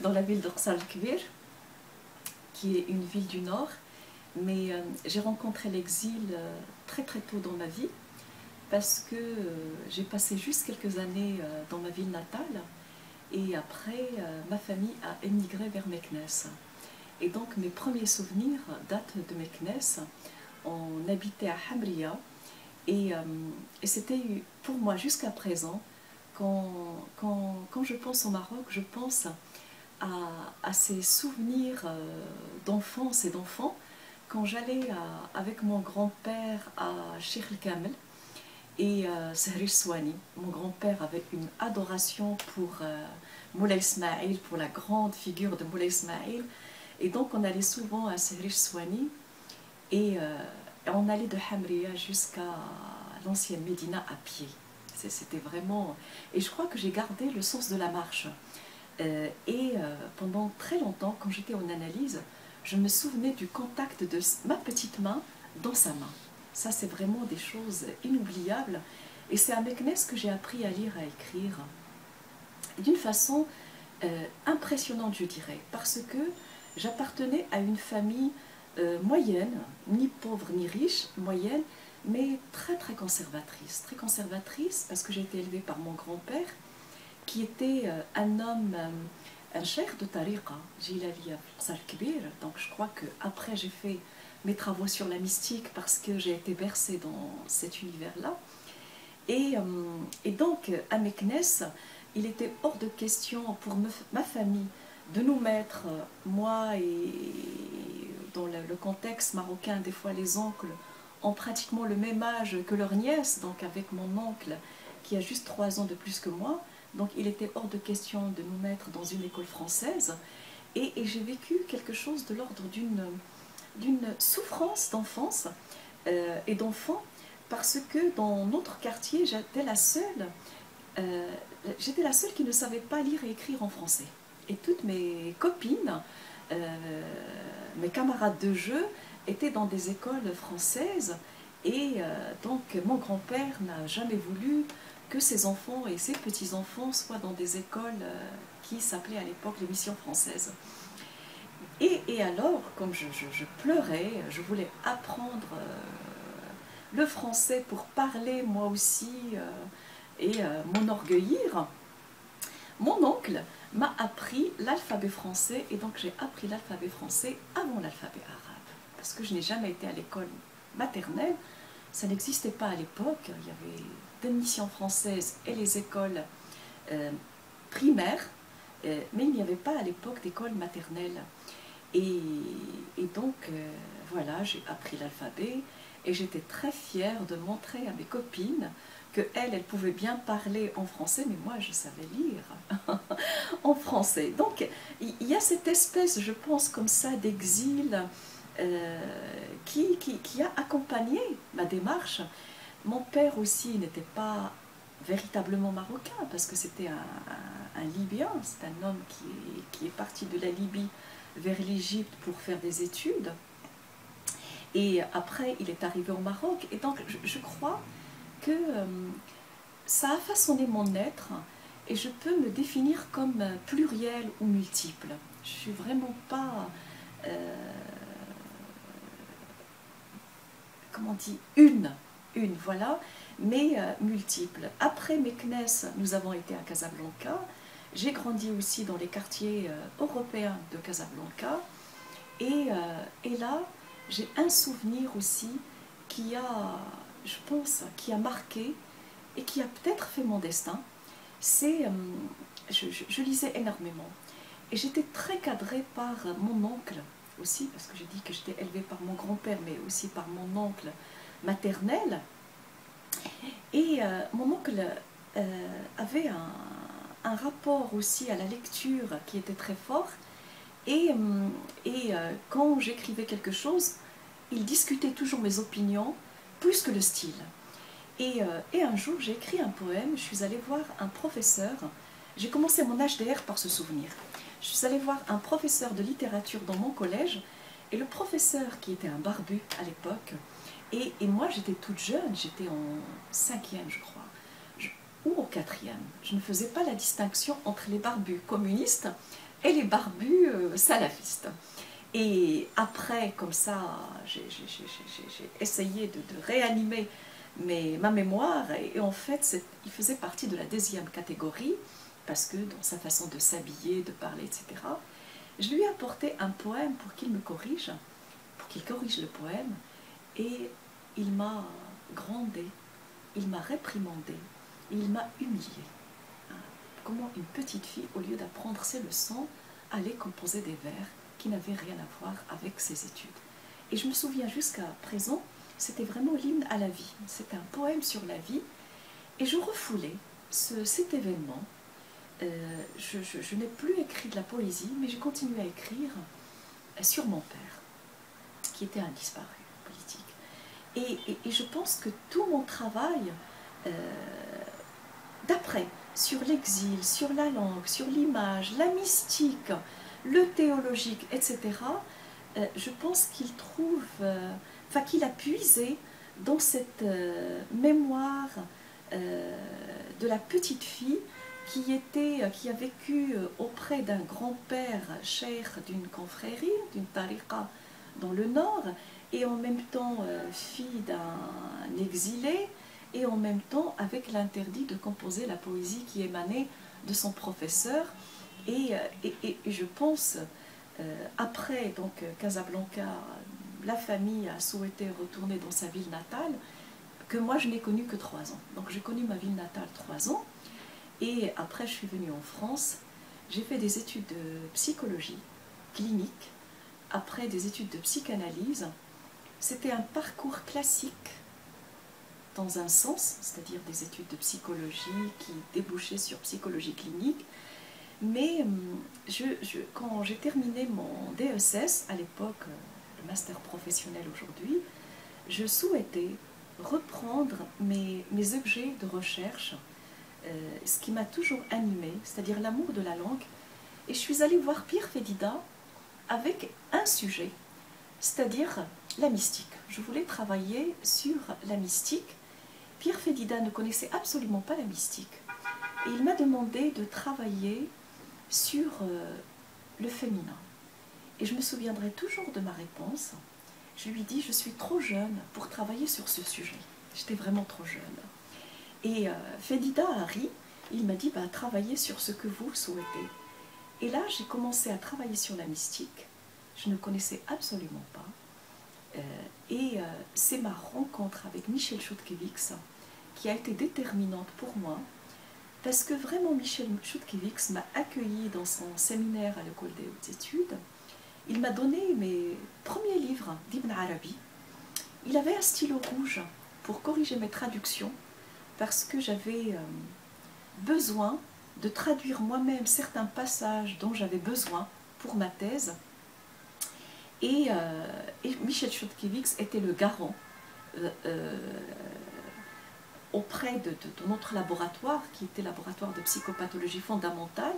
dans la ville de Rsal Kbir, qui est une ville du nord, mais j'ai rencontré l'exil très très tôt dans ma vie, parce que j'ai passé juste quelques années dans ma ville natale, et après ma famille a émigré vers Meknès. Et donc mes premiers souvenirs datent de Meknès. On habitait à Hamria, et c'était pour moi jusqu'à présent, quand je pense au Maroc, je pense à ces souvenirs d'enfance et d'enfants, quand j'allais avec mon grand-père à Cheikh El Kamel et Sehri Souani. Mon grand-père avait une adoration pour Moulay Ismaïl, pour la grande figure de Moulay Ismaïl, et donc on allait souvent à Sehri Souani, et on allait de Hamria jusqu'à l'ancienne Médina à pied. C'était vraiment... Et je crois que j'ai gardé le sens de la marche. Pendant très longtemps, quand j'étais en analyse, je me souvenais du contact de ma petite main dans sa main. Ça, c'est vraiment des choses inoubliables. Et c'est à Meknès que j'ai appris à lire et à écrire d'une façon impressionnante, je dirais, parce que j'appartenais à une famille moyenne, ni pauvre ni riche, moyenne, mais très très conservatrice. Très conservatrice parce que j'ai été élevée par mon grand-père, qui était un homme, un cheikh de tariqa, Jilali Rsal Kbir. Donc je crois qu'après j'ai fait mes travaux sur la mystique parce que j'ai été bercée dans cet univers-là. Et donc à Meknès, il était hors de question pour ma famille de nous mettre, moi et dans le contexte marocain, des fois les oncles ont pratiquement le même âge que leur nièce, donc avec mon oncle qui a juste 3 ans de plus que moi. Donc il était hors de question de nous mettre dans une école française. Et j'ai vécu quelque chose de l'ordre d'une souffrance d'enfance et d'enfant, parce que dans notre quartier, j'étais la seule qui ne savait pas lire et écrire en français. Et toutes mes copines, mes camarades de jeu, étaient dans des écoles françaises. Et donc mon grand-père n'a jamais voulu que ses enfants et ses petits-enfants soient dans des écoles qui s'appelaient à l'époque les missions françaises. Et alors, comme je pleurais, je voulais apprendre le français pour parler moi aussi et m'enorgueillir, mon oncle m'a appris l'alphabet français, et donc j'ai appris l'alphabet français avant l'alphabet arabe, parce que je n'ai jamais été à l'école maternelle. Ça n'existait pas à l'époque, il y avait des missions françaises et les écoles primaires, mais il n'y avait pas à l'époque d'école maternelle. Et donc, voilà, j'ai appris l'alphabet et j'étais très fière de montrer à mes copines qu'elles pouvaient bien parler en français, mais moi je savais lire en français. Donc, il y a cette espèce, je pense, comme ça, d'exil qui a accompagné ma démarche. Mon père aussi n'était pas véritablement marocain, parce que c'était un Libyen, c'est un homme qui est parti de la Libye vers l'Égypte pour faire des études. Et après, il est arrivé au Maroc. Et donc, je crois que ça a façonné mon être, et je peux me définir comme pluriel ou multiple. Je ne suis vraiment pas... comment on dit, une, voilà, mais multiples. Après Meknès, nous avons été à Casablanca. J'ai grandi aussi dans les quartiers européens de Casablanca. Et là, j'ai un souvenir aussi qui a, je pense, qui a marqué et qui a peut-être fait mon destin. C'est, je lisais énormément. Et j'étais très cadrée par mon oncle aussi, parce que j'ai dit que j'étais élevée par mon grand-père, mais aussi par mon oncle maternel. Et mon oncle avait un rapport aussi à la lecture qui était très fort. Et quand j'écrivais quelque chose, il discutait toujours mes opinions, plus que le style. Et un jour, j'ai écrit un poème, je suis allée voir un professeur, j'ai commencé mon HDR par ce souvenir. Je suis allée voir un professeur de littérature dans mon collège, et le professeur, qui était un barbu à l'époque, et moi j'étais toute jeune, j'étais en 5e je crois, ou en 4e, je ne faisais pas la distinction entre les barbus communistes et les barbus salafistes. Et après, comme ça, j'ai essayé de réanimer ma mémoire, et en fait, il faisait partie de la deuxième catégorie, parce que dans sa façon de s'habiller, de parler, etc., je lui ai apporté un poème pour qu'il me corrige, pour qu'il corrige le poème, et il m'a grondé, il m'a réprimandé, il m'a humilié. Comment une petite fille, au lieu d'apprendre ses leçons, allait composer des vers qui n'avaient rien à voir avec ses études. Et je me souviens jusqu'à présent, c'était vraiment l'hymne à la vie. C'était un poème sur la vie, et je refoulais cet événement. Je n'ai plus écrit de la poésie, mais j'ai continué à écrire sur mon père, qui était un disparu politique. Et je pense que tout mon travail d'après, sur l'exil, sur la langue, sur l'image, la mystique, le théologique, etc., je pense qu'il trouve, qu'il a puisé dans cette mémoire de la petite fille qui a vécu auprès d'un grand-père cheikh d'une confrérie, d'une tariqa dans le nord, et en même temps fille d'un exilé, et en même temps avec l'interdit de composer la poésie qui émanait de son professeur. Et je pense, après donc Casablanca, la famille a souhaité retourner dans sa ville natale, que moi je n'ai connu que 3 ans. Donc j'ai connu ma ville natale 3 ans, et après je suis venue en France, j'ai fait des études de psychologie clinique, après des études de psychanalyse. C'était un parcours classique dans un sens, c'est-à-dire des études de psychologie qui débouchaient sur psychologie clinique. Mais quand j'ai terminé mon DESS, à l'époque, le master professionnel aujourd'hui, je souhaitais reprendre mes objets de recherche, ce qui m'a toujours animée, c'est-à-dire l'amour de la langue. Et je suis allée voir Pierre Fédida avec un sujet, c'est-à-dire la mystique. Je voulais travailler sur la mystique. Pierre Fédida ne connaissait absolument pas la mystique. Et il m'a demandé de travailler sur le féminin. Et je me souviendrai toujours de ma réponse. Je lui dis, je suis trop jeune pour travailler sur ce sujet. J'étais vraiment trop jeune. Et Fédida a ri, il m'a dit, travaillez sur ce que vous souhaitez. Et là, j'ai commencé à travailler sur la mystique. Je ne connaissais absolument pas. C'est ma rencontre avec Michel Choutkiewicz qui a été déterminante pour moi, parce que vraiment Michel Choutkiewicz m'a accueilli dans son séminaire à l'école des hautes études. Il m'a donné mes premiers livres d'Ibn Arabi. Il avait un stylo rouge pour corriger mes traductions, parce que j'avais besoin de traduire moi-même certains passages dont j'avais besoin pour ma thèse. Et Michel Choutkiewicz était le garant auprès de notre laboratoire, qui était le laboratoire de psychopathologie fondamentale.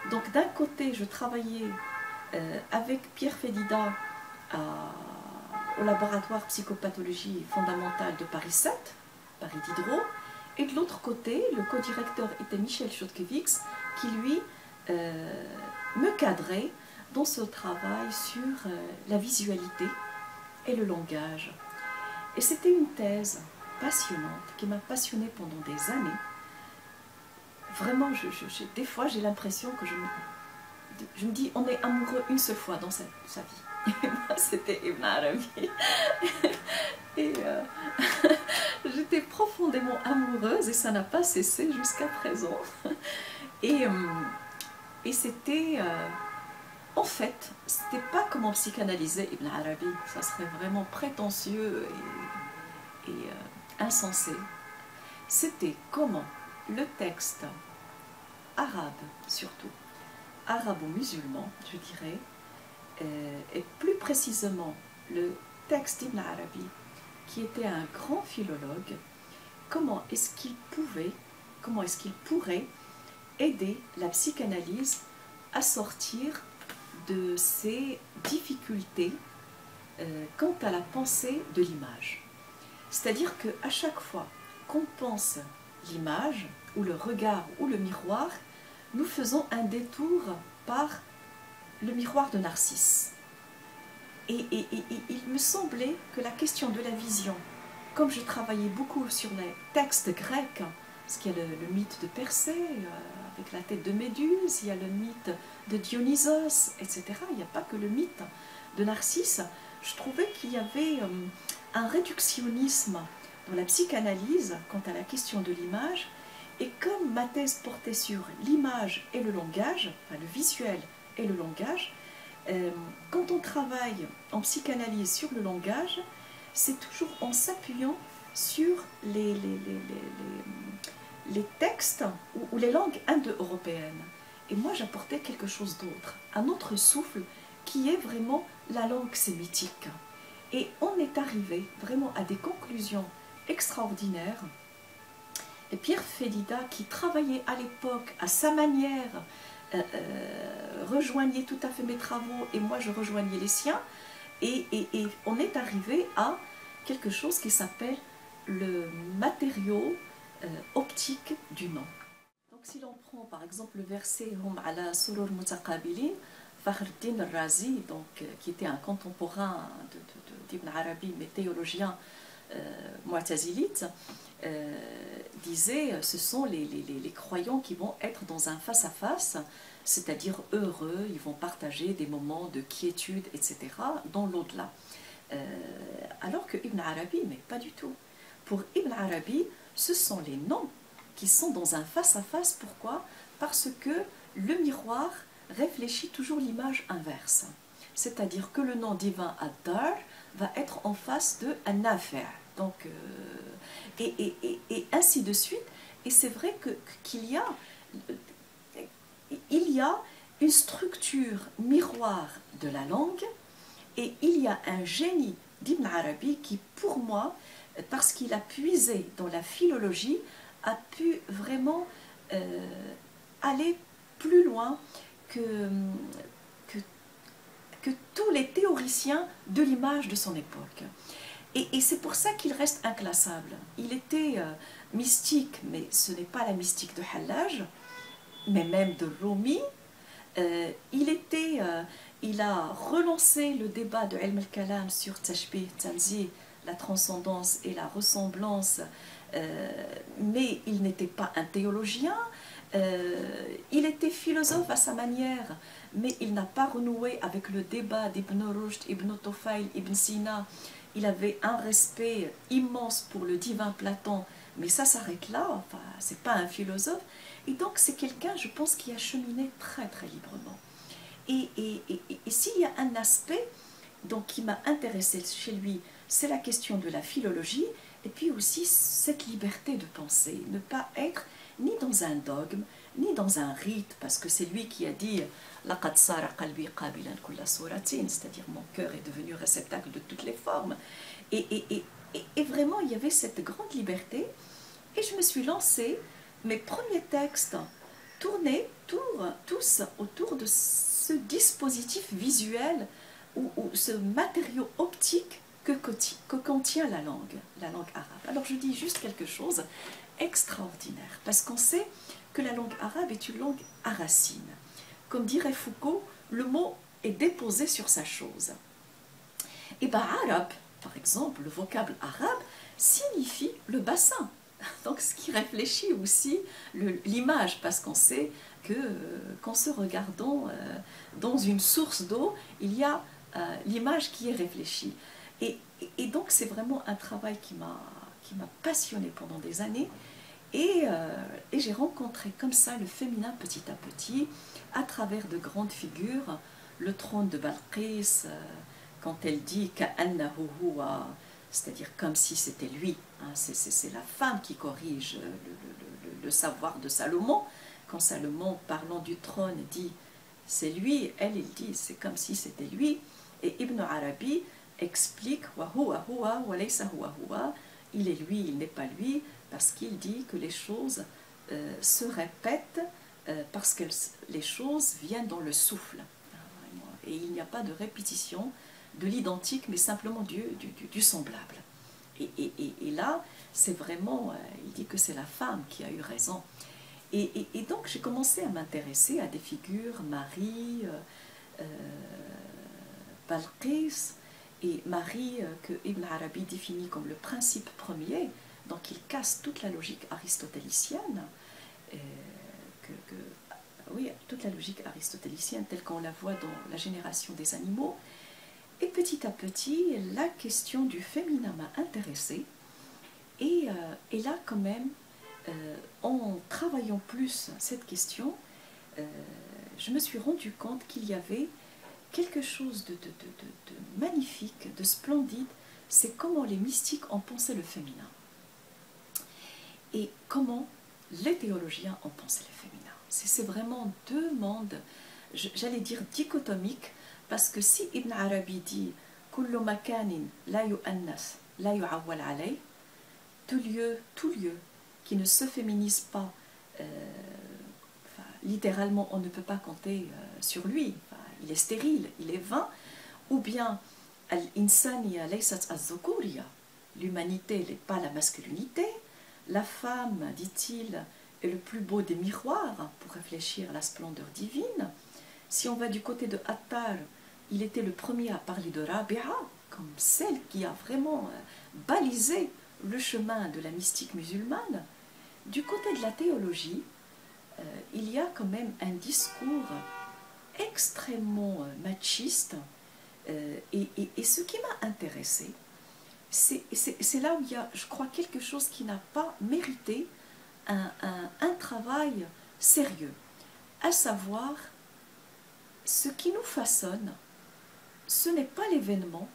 Donc d'un côté, je travaillais avec Pierre Fédida au laboratoire psychopathologie fondamentale de Paris 7, Paris Diderot, et de l'autre côté, le co-directeur était Michel Choutkiewicz, qui lui me cadrait dans ce travail sur la visualité et le langage. Et c'était une thèse passionnante, qui m'a passionnée pendant des années. Vraiment, des fois, j'ai l'impression que je me dis, on est amoureux une seule fois dans sa vie. Et moi, c'était Ibn Arabi. Et j'étais profondément amoureuse, et ça n'a pas cessé jusqu'à présent. Et c'était... en fait, c'était pas comment psychanalyser Ibn Arabi, ça serait vraiment prétentieux et insensé. C'était comment le texte arabe, surtout arabo-musulman, je dirais, et plus précisément le texte d'Ibn Arabi, qui était un grand philologue, comment est-ce qu'il pourrait aider la psychanalyse à sortir de ces difficultés quant à la pensée de l'image. C'est-à-dire qu'à chaque fois qu'on pense l'image, ou le regard, ou le miroir, nous faisons un détour par le miroir de Narcisse. Et il me semblait que la question de la vision, comme je travaillais beaucoup sur les textes grecs, parce qu'il y a le mythe de Persée, avec la tête de Méduse, il y a le mythe de Dionysos, etc. Il n'y a pas que le mythe de Narcisse. Je trouvais qu'il y avait un réductionnisme dans la psychanalyse quant à la question de l'image. Et comme ma thèse portait sur l'image et le langage, enfin le visuel et le langage, quand on travaille en psychanalyse sur le langage, c'est toujours en s'appuyant sur les textes ou les langues indo-européennes. Et moi, j'apportais quelque chose d'autre, un autre souffle qui est vraiment la langue sémitique. Et on est arrivé vraiment à des conclusions extraordinaires. Et Pierre Félida, qui travaillait à l'époque à sa manière, rejoignait tout à fait mes travaux et moi je rejoignais les siens. Et on est arrivé à quelque chose qui s'appelle le matériau optique du nom. Donc si l'on prend par exemple le verset Hum ala surur mutaqabilin, Fakhruddin al-Razi, qui était un contemporain d'Ibn Arabi, mais théologien mu'tazilite, disait ce sont les croyants qui vont être dans un face-à-face, c'est-à-dire heureux, ils vont partager des moments de quiétude, etc., dans l'au-delà. Alors que Ibn Arabi, mais pas du tout. Pour Ibn Arabi, ce sont les noms qui sont dans un face-à-face. Pourquoi? Parce que le miroir réfléchit toujours l'image inverse. C'est-à-dire que le nom divin Ad-Dar va être en face de An-Nafi'. Donc, et ainsi de suite. Et c'est vrai qu'il y a une structure miroir de la langue, et il y a un génie d'Ibn Arabi qui, pour moi, parce qu'il a puisé dans la philologie, a pu vraiment aller plus loin que tous les théoriciens de l'image de son époque. Et c'est pour ça qu'il reste inclassable. Il était mystique, mais ce n'est pas la mystique de Hallaj, mais même de Rumi. Il a relancé le débat de Ilm al-Kalam sur Tashbih, Tanzih, la transcendance et la ressemblance, mais il n'était pas un théologien. Il était philosophe à sa manière, mais il n'a pas renoué avec le débat d'Ibn Rushd, Ibn Tufayl, Ibn Sina. Il avait un respect immense pour le divin Platon, mais ça s'arrête là, enfin, c'est pas un philosophe. Et donc c'est quelqu'un, je pense, qui a cheminé très très librement. Et s'il y a un aspect donc, qui m'a intéressé chez lui, c'est la question de la philologie, et puis aussi cette liberté de penser, ne pas être ni dans un dogme, ni dans un rite, parce que c'est lui qui a dit لَقَدْ صَارَ قَلْبِي قَابِلًا كُلَّ صُورَةٍ, c'est-à-dire mon cœur est devenu réceptacle de toutes les formes. Et vraiment, il y avait cette grande liberté, et je me suis lancée. Mes premiers textes tournaient tous autour de ce dispositif visuel ou ce matériau optique que contient la langue arabe. Alors je dis juste quelque chose extraordinaire, parce qu'on sait que la langue arabe est une langue à racines. Comme dirait Foucault, le mot est déposé sur sa chose. Et bien arabe, par exemple, le vocable arabe signifie le bassin. Donc ce qui réfléchit aussi l'image, parce qu'on sait qu'en se regardant dans une source d'eau, il y a l'image qui est réfléchie. Et donc c'est vraiment un travail qui m'a passionnée pendant des années, et j'ai rencontré comme ça le féminin petit à petit, à travers de grandes figures, le trône de Balqis, quand elle dit « ka'annahu huwa », c'est-à-dire comme si c'était lui, hein, c'est la femme qui corrige le savoir de Salomon. Quand Salomon, parlant du trône, dit « c'est lui », elle, il dit « c'est comme si c'était lui ». Et Ibn Arabi explique « wa huwa huwa wa laysa huwa huwa », il est lui, il n'est pas lui, parce qu'il dit que les choses se répètent parce que les choses viennent dans le souffle. Et il n'y a pas de répétition de l'identique, mais simplement du semblable. Et là, c'est vraiment, il dit que c'est la femme qui a eu raison. Et donc j'ai commencé à m'intéresser à des figures, Marie, Balqis et Marie que Ibn Arabi définit comme le principe premier. Donc il casse toute la logique aristotélicienne, oui, toute la logique aristotélicienne telle qu'on la voit dans la génération des animaux. Et petit à petit, la question du féminin m'a intéressée. Et là, quand même, en travaillant plus cette question, je me suis rendu compte qu'il y avait quelque chose de magnifique, de splendide. C'est comment les mystiques ont pensé le féminin. Et comment les théologiens ont pensé le féminin. C'est vraiment deux mondes, j'allais dire dichotomiques, parce que si Ibn Arabi dit « Kullu makanin la yu'annas, la yu'awwal alay » tout lieu qui ne se féminise pas, littéralement on ne peut pas compter sur lui, il est stérile, il est vain, ou bien « Al-insaniya laysat az-zukuriya » l'humanité n'est pas la masculinité, la femme, dit-il, est le plus beau des miroirs pour réfléchir à la splendeur divine. Si on va du côté de Attar, il était le premier à parler de Rabi'a, comme celle qui a vraiment balisé le chemin de la mystique musulmane. Du côté de la théologie, il y a quand même un discours extrêmement machiste, et ce qui m'a intéressé, c'est là où il y a, je crois, quelque chose qui n'a pas mérité un travail sérieux, à savoir, ce qui nous façonne, ce n'est pas l'événement,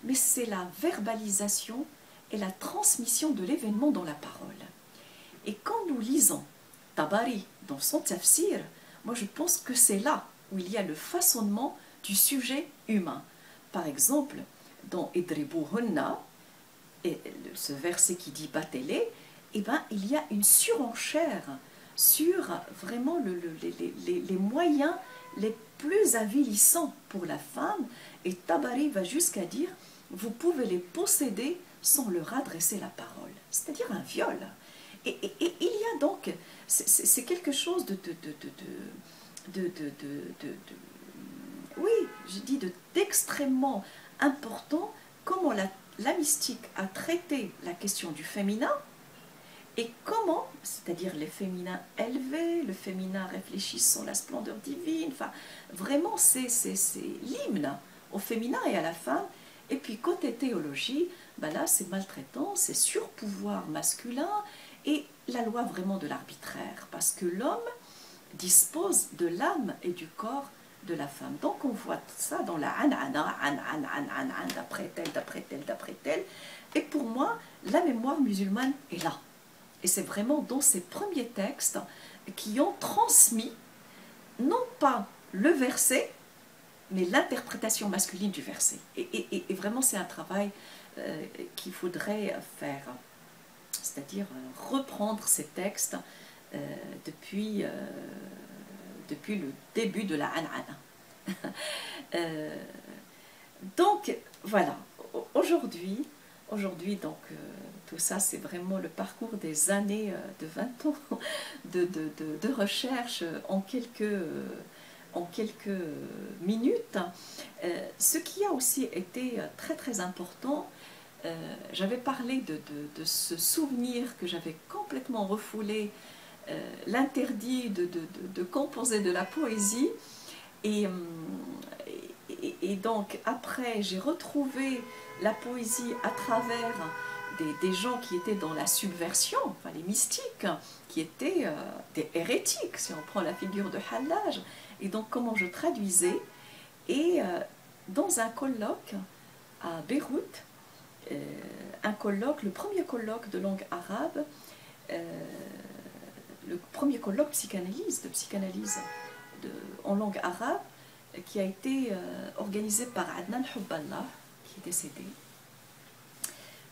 mais c'est la verbalisation et la transmission de l'événement dans la parole. Et quand nous lisons Tabari dans son tafsir, moi je pense que c'est là où il y a le façonnement du sujet humain. Par exemple, dans Idribuhunna, et ce verset qui dit battez-les, eh ben, il y a une surenchère sur vraiment les moyens les plus avilissants pour la femme, et Tabari va jusqu'à dire vous pouvez les posséder sans leur adresser la parole, c'est-à-dire un viol. Et il y a donc, c'est quelque chose oui, je dis d'extrêmement important, comment la mystique a traité la question du féminin, et comment, c'est-à-dire les féminins élevés, le féminin réfléchissant la splendeur divine, enfin, vraiment c'est l'hymne au féminin et à la femme. Et puis côté théologie, ben là c'est maltraitant, c'est surpouvoir masculin, et la loi vraiment de l'arbitraire, parce que l'homme dispose de l'âme et du corps de la femme. Donc on voit ça dans la anana, d'après tel, d'après tel, d'après tel. Et pour moi, la mémoire musulmane est là. Et c'est vraiment dans ces premiers textes qui ont transmis, non pas le verset, mais l'interprétation masculine du verset. Et vraiment, c'est un travail qu'il faudrait faire. C'est-à-dire reprendre ces textes depuis le début de la an'ana. Donc, voilà. Aujourd'hui, donc, tout ça, c'est vraiment le parcours des années de 20 ans de recherche en quelques minutes. Ce qui a aussi été très très important, j'avais parlé de ce souvenir que j'avais complètement refoulé, l'interdit de composer de la poésie, et donc après j'ai retrouvé la poésie à travers des gens qui étaient dans la subversion, enfin les mystiques, qui étaient des hérétiques, si on prend la figure de Hallaj. Et donc comment je traduisais, et dans un colloque à Beyrouth, le premier colloque de langue arabe, le premier colloque de psychanalyse en langue arabe, qui a été organisé par Adnan Hubballah, qui est décédé,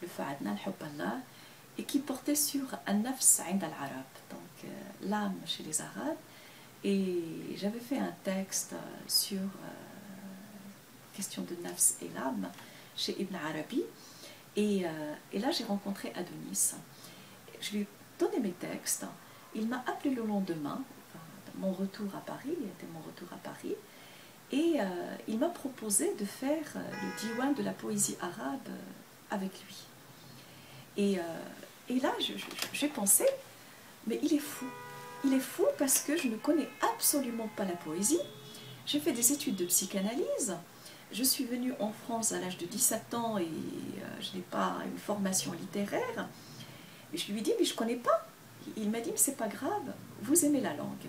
le fa Adnan Hubballah, et qui portait sur An-Nafs 'Inda al-Arab, donc l'âme chez les Arabes. Et j'avais fait un texte sur question de Nafs et l'âme chez Ibn Arabi. Et là, j'ai rencontré Adonis. Je lui ai donné mes textes. Il m'a appelé le lendemain, enfin, mon retour à Paris, était mon retour à Paris. Et il m'a proposé de faire le diwan de la poésie arabe avec lui. Et là, j'ai pensé, mais il est fou. Il est fou parce que je ne connais absolument pas la poésie. J'ai fait des études de psychanalyse. Je suis venue en France à l'âge de 17 ans et je n'ai pas une formation littéraire. Et je lui ai dit, mais je ne connais pas. Il m'a dit, mais c'est pas grave, vous aimez la langue.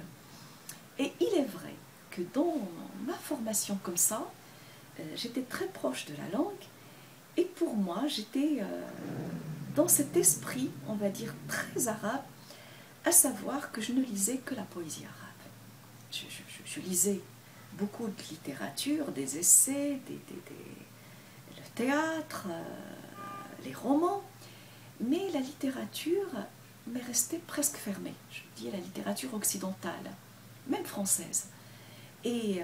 Et il est vrai que dans ma formation comme ça, j'étais très proche de la langue. Et pour moi, j'étais dans cet esprit, on va dire, très arabe, à savoir que je ne lisais que la poésie arabe. Je lisais beaucoup de littérature, des essais, le théâtre, les romans, mais la littérature m'est restée presque fermée. Je dis la littérature occidentale, même française. Et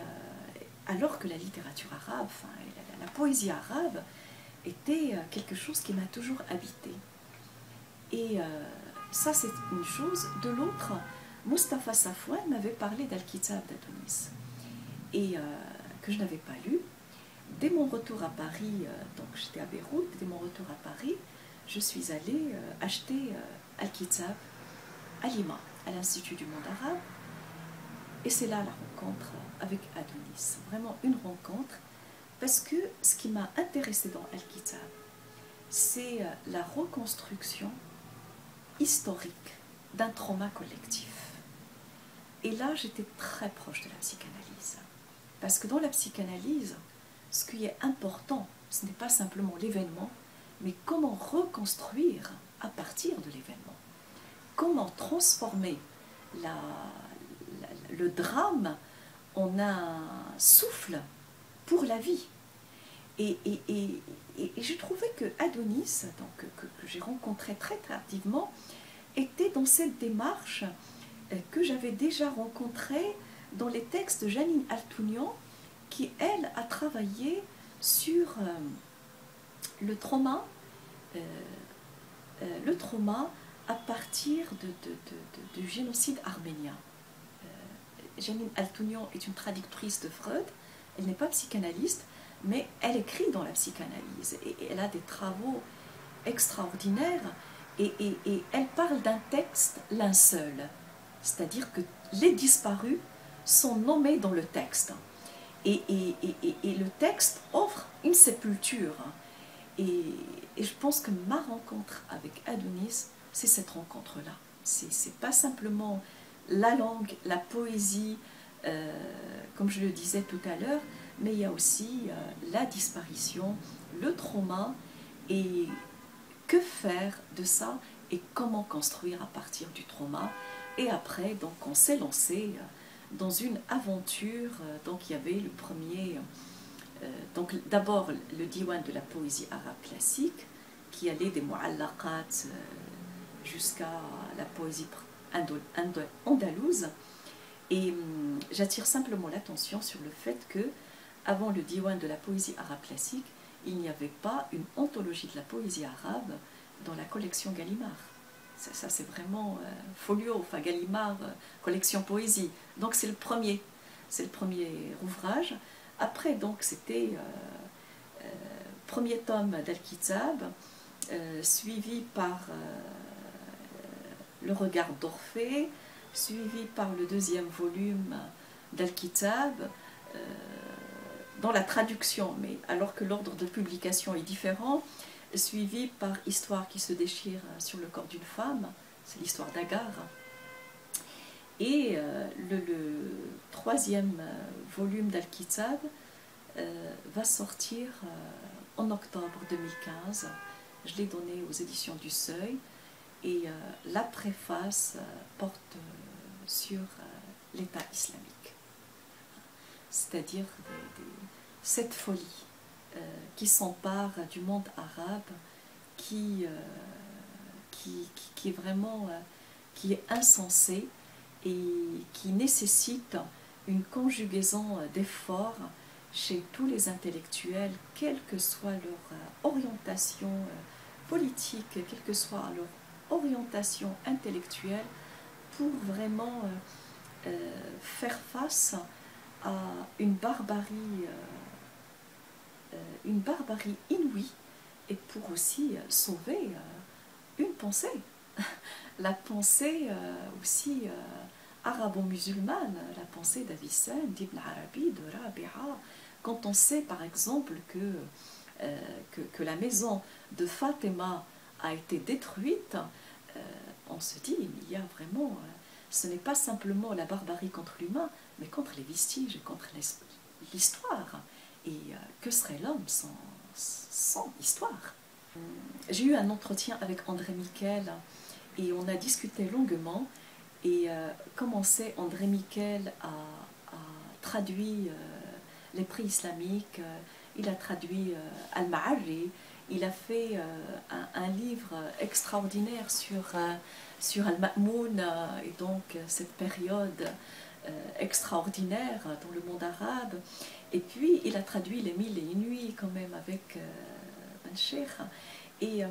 alors que la littérature arabe, enfin, la poésie arabe, était quelque chose qui m'a toujours habité. Et ça, c'est une chose. De l'autre, Mustapha Safwan m'avait parlé d'Al-Kitab d'Adonis, et que je n'avais pas lu. Dès mon retour à Paris, donc j'étais à Beyrouth, dès mon retour à Paris, je suis allée acheter Al-Kitab à Lima, à l'Institut du monde arabe. Et c'est là la rencontre avec Adonis, vraiment une rencontre, parce que ce qui m'a intéressée dans Al-Kitab, c'est la reconstruction historique d'un trauma collectif. Et là, j'étais très proche de la psychanalyse. Parce que dans la psychanalyse, ce qui est important, ce n'est pas simplement l'événement, mais comment reconstruire à partir de l'événement. Comment transformer le drame en un souffle pour la vie. Et je trouvais que Adonis, donc, que j'ai rencontré très tardivement, était dans cette démarche que j'avais déjà rencontrée dans les textes de Janine Altounian, qui, elle, a travaillé sur le trauma à partir du génocide arménien. Janine Altounian est une traductrice de Freud, elle n'est pas psychanalyste, mais elle écrit dans la psychanalyse et elle a des travaux extraordinaires et elle parle d'un texte linceul, c'est-à-dire que les disparus sont nommés dans le texte et le texte offre une sépulture et je pense que ma rencontre avec Adonis, c'est cette rencontre-là. C'est pas simplement la langue, la poésie, comme je le disais tout à l'heure, mais il y a aussi la disparition, le trauma, et que faire de ça et comment construire à partir du trauma. Et après, donc, on s'est lancé dans une aventure. Donc, il y avait le premier, donc d'abord le diwan de la poésie arabe classique, qui allait des mu'allaqat jusqu'à la poésie andalouse. Et j'attire simplement l'attention sur le fait que, avant le diwan de la poésie arabe classique, il n'y avait pas une anthologie de la poésie arabe dans la collection Gallimard. Ça c'est vraiment folio, enfin Gallimard, collection poésie. Donc c'est le premier ouvrage. Après, donc, c'était premier tome d'Al-Kitab, suivi par Le regard d'Orphée, suivi par le deuxième volume d'Al-Kitab, dans la traduction, mais alors que l'ordre de publication est différent, suivi par Histoire qui se déchire sur le corps d'une femme, c'est l'histoire d'Agar. Et le troisième volume d'Al-Kitab va sortir en octobre 2015. Je l'ai donné aux éditions du Seuil. Et la préface porte sur l'État islamique. C'est-à-dire cette folie qui s'empare du monde arabe, qui est vraiment qui est insensée et qui nécessite une conjugaison d'efforts chez tous les intellectuels, quelle que soit leur orientation politique, quelle que soit leur orientation intellectuelle, pour vraiment faire face une barbarie inouïe, et pour aussi sauver une pensée, la pensée aussi arabo-musulmane, la pensée d'Avicenne, d'Ibn Arabi, de Rabi'a. Quand on sait par exemple que la maison de Fatima a été détruite, on se dit, il y a vraiment, ce n'est pas simplement la barbarie contre l'humain, mais contre les vestiges et contre l'histoire. Et que serait l'homme sans histoire? J'ai eu un entretien avec André Miquel et on a discuté longuement. Et comme on sait, André Miquel a traduit les prix islamiques, il a traduit Al-Ma'arri, il a fait un livre extraordinaire sur Al-Ma'moun, et donc cette période extraordinaire dans le monde arabe. Et puis il a traduit Les Mille et Une Nuits quand même avec Ben Cheikh. Et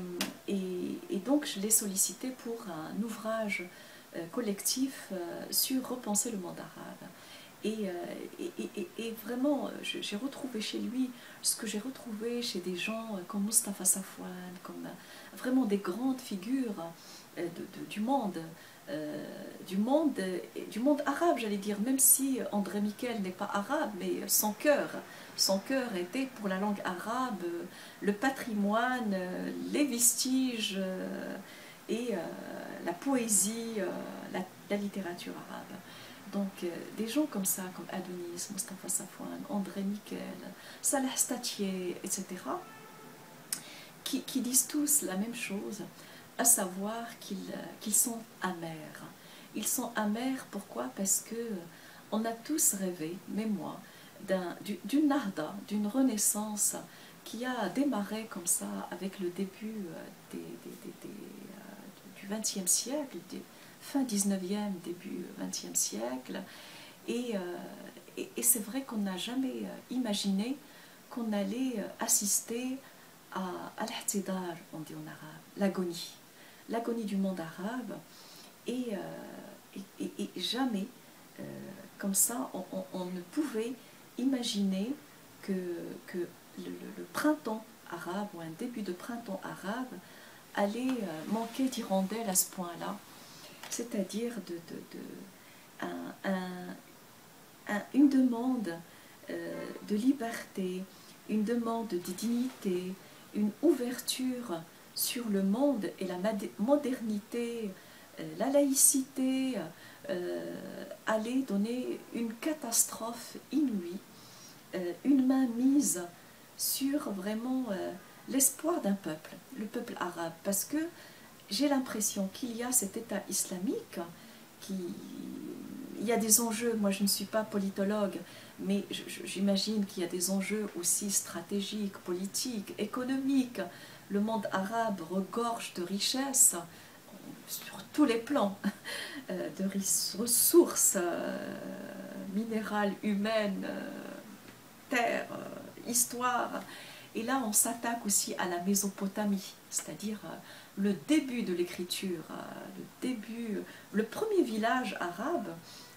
donc je l'ai sollicité pour un ouvrage collectif sur repenser le monde arabe. Et vraiment, j'ai retrouvé chez lui ce que j'ai retrouvé chez des gens comme Mustapha Safwan, comme vraiment des grandes figures du monde arabe, j'allais dire, même si André Miquel n'est pas arabe, mais son cœur était pour la langue arabe, le patrimoine, les vestiges et la poésie, la littérature arabe. Donc des gens comme ça, comme Adonis, Mustapha Safwan, André Miquel, Salah Statier, etc., qui disent tous la même chose, à savoir qu'ils sont amers. Ils sont amers, pourquoi? Parce que on a tous rêvé, même moi, d'une narda, d'une renaissance qui a démarré comme ça avec le début du XXe siècle, fin 19e, début 20e siècle. Et c'est vrai qu'on n'a jamais imaginé qu'on allait assister à l'Ihtidar, on dit en arabe, l'agonie du monde arabe. Et jamais, comme ça, on ne pouvait imaginer que le printemps arabe, ou un début de printemps arabe, allait manquer d'hirondelles à ce point-là, c'est-à-dire une demande de liberté, une demande de dignité, une ouverture sur le monde et la modernité, la laïcité, allait donner une catastrophe inouïe, une mainmise sur vraiment l'espoir d'un peuple, le peuple arabe, parce que j'ai l'impression qu'il y a cet État islamique il y a des enjeux, moi je ne suis pas politologue, mais j'imagine qu'il y a des enjeux aussi stratégiques, politiques, économiques. Le monde arabe regorge de richesses sur tous les plans, de ressources minérales, humaines, terre, histoire. Et là, on s'attaque aussi à la Mésopotamie, c'est-à-dire le début de l'écriture, le premier village arabe.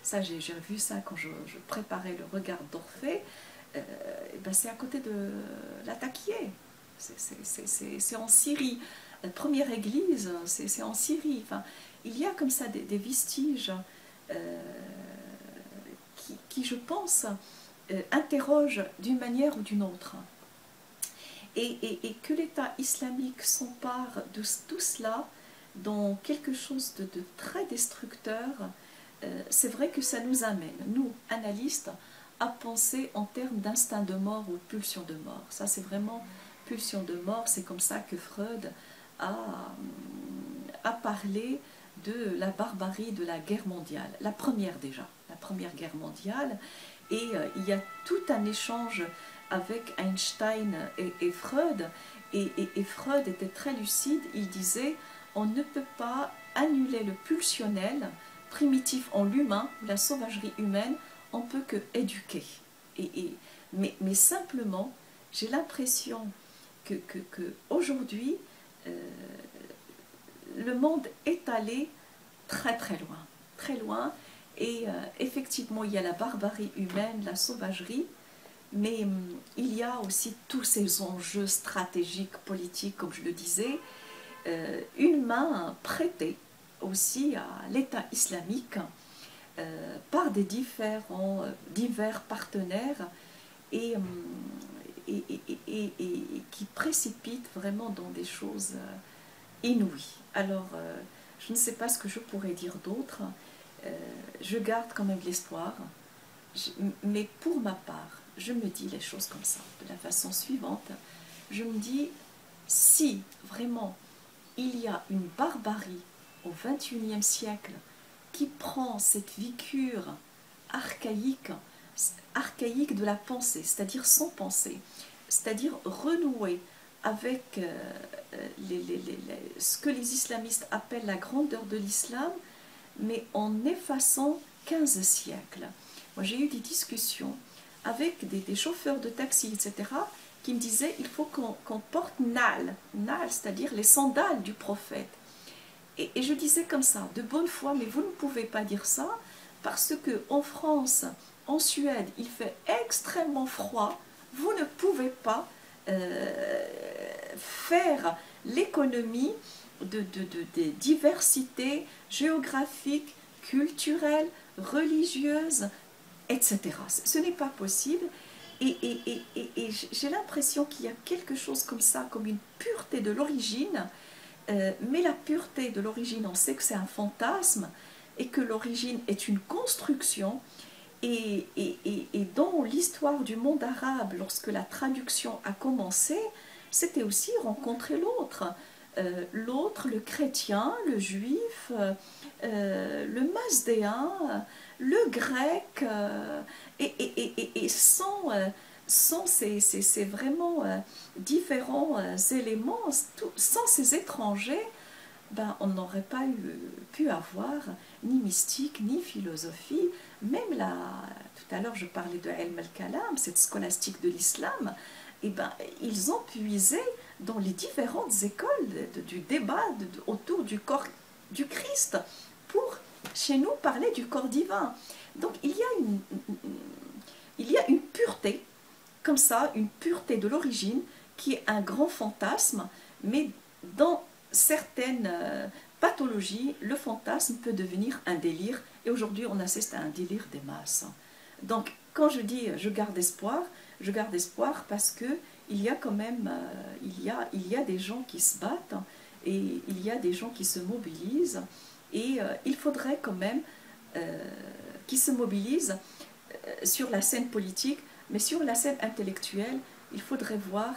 Ça, j'ai vu ça quand je préparais le regard d'Orphée. Ben, c'est à côté de Latakié, c'est en Syrie. La première église, c'est en Syrie. Enfin, il y a comme ça des vestiges qui, je pense, interrogent d'une manière ou d'une autre. Et que l'État islamique s'empare de tout cela dans quelque chose de très destructeur, c'est vrai que ça nous amène, nous, analystes, à penser en termes d'instinct de mort ou pulsion de mort. Ça, c'est vraiment pulsion de mort, c'est comme ça que Freud a parlé de la barbarie de la guerre mondiale, la première déjà, la première guerre mondiale, et il y a tout un échange avec Einstein et Freud, et Freud était très lucide, il disait on ne peut pas annuler le pulsionnel primitif en l'humain, la sauvagerie humaine, on peut que éduquer. Mais simplement, j'ai l'impression que aujourd'hui, le monde est allé très loin, Et effectivement, il y a la barbarie humaine, la sauvagerie, mais il y a aussi tous ces enjeux stratégiques, politiques, comme je le disais, une main prêtée aussi à l'État islamique par des divers partenaires et, qui précipitent vraiment dans des choses inouïes. Alors, je ne sais pas ce que je pourrais dire d'autre. Je garde quand même l'espoir, mais pour ma part, je me dis les choses comme ça, de la façon suivante. Je me dis, si vraiment il y a une barbarie au XXIe siècle qui prend cette vécure archaïque de la pensée, c'est-à-dire sans pensée, c'est-à-dire renouer avec ce que les islamistes appellent la grandeur de l'islam, mais en effaçant 15 siècles. Moi, j'ai eu des discussions avec des chauffeurs de taxi, etc., qui me disaient il faut qu'on porte nal, c'est-à-dire les sandales du prophète. Et je disais comme ça, de bonne foi, mais vous ne pouvez pas dire ça, parce qu'en France, en Suède, il fait extrêmement froid, vous ne pouvez pas faire l'économie des diversités géographiques, culturelles, religieuses, etc. Ce n'est pas possible. Et j'ai l'impression qu'il y a quelque chose comme ça, comme une pureté de l'origine, mais la pureté de l'origine, on sait que c'est un fantasme, et que l'origine est une construction, et dans l'histoire du monde arabe, lorsque la traduction a commencé, c'était aussi rencontrer l'autre. L'autre, le chrétien, le juif, le mazdéen, le grec, et sans ces vraiment différents éléments, sans ces étrangers, ben, on n'aurait pas pu avoir ni mystique, ni philosophie. Même là, tout à l'heure je parlais de Ilm al-Kalam, cette scolastique de l'islam, et ben, ils ont puisé dans les différentes écoles du débat autour du corps du Christ pour, chez nous, parler du corps divin. Donc il y a une pureté, comme ça, une pureté de l'origine qui est un grand fantasme, mais dans certaines pathologies, le fantasme peut devenir un délire, et aujourd'hui on assiste à un délire des masses. Donc quand je dis je garde espoir parce que il y a quand même il y a des gens qui se battent, et il y a des gens qui se mobilisent, et il faudrait quand même qu'ils se mobilisent sur la scène politique, mais sur la scène intellectuelle, il faudrait voir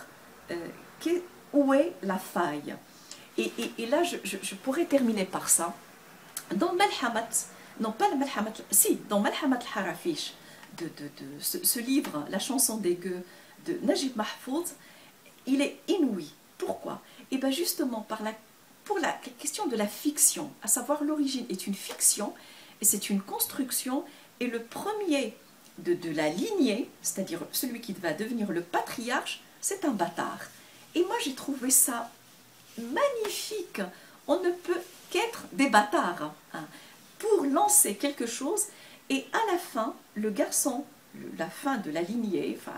où est la faille. Et là, je pourrais terminer par ça. Dans Malhamat, non pas le Malhamat, si, dans Malhamat al-Harafish, ce livre, La chanson des gueux, de Najib Mahfouz, il est inouï. Pourquoi? Et bien justement pour la question de la fiction, à savoir l'origine est une fiction, et c'est une construction, et le premier de la lignée, c'est-à-dire celui qui va devenir le patriarche, c'est un bâtard. Et moi j'ai trouvé ça magnifique. On ne peut qu'être des bâtards pour lancer quelque chose, et à la fin, le garçon, la fin de la lignée, enfin,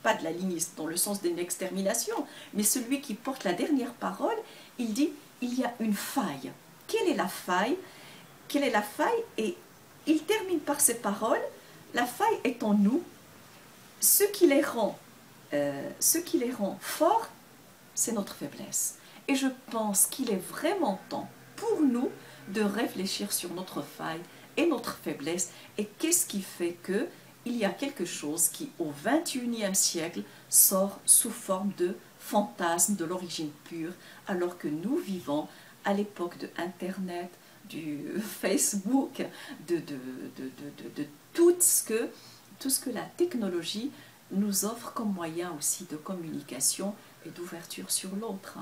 pas de la lignée dans le sens d'une extermination, mais celui qui porte la dernière parole, il dit, il y a une faille. Quelle est la faille? Quelle est la faille? Et il termine par ces paroles, la faille est en nous, ce qui les rend forts, c'est notre faiblesse. Et je pense qu'il est vraiment temps pour nous de réfléchir sur notre faille et notre faiblesse, et qu'est-ce qui fait que il y a quelque chose qui, au XXIe siècle, sort sous forme de fantasme de l'origine pure, alors que nous vivons à l'époque de Internet, du Facebook, de tout ce que la technologie nous offre comme moyen aussi de communication et d'ouverture sur l'autre.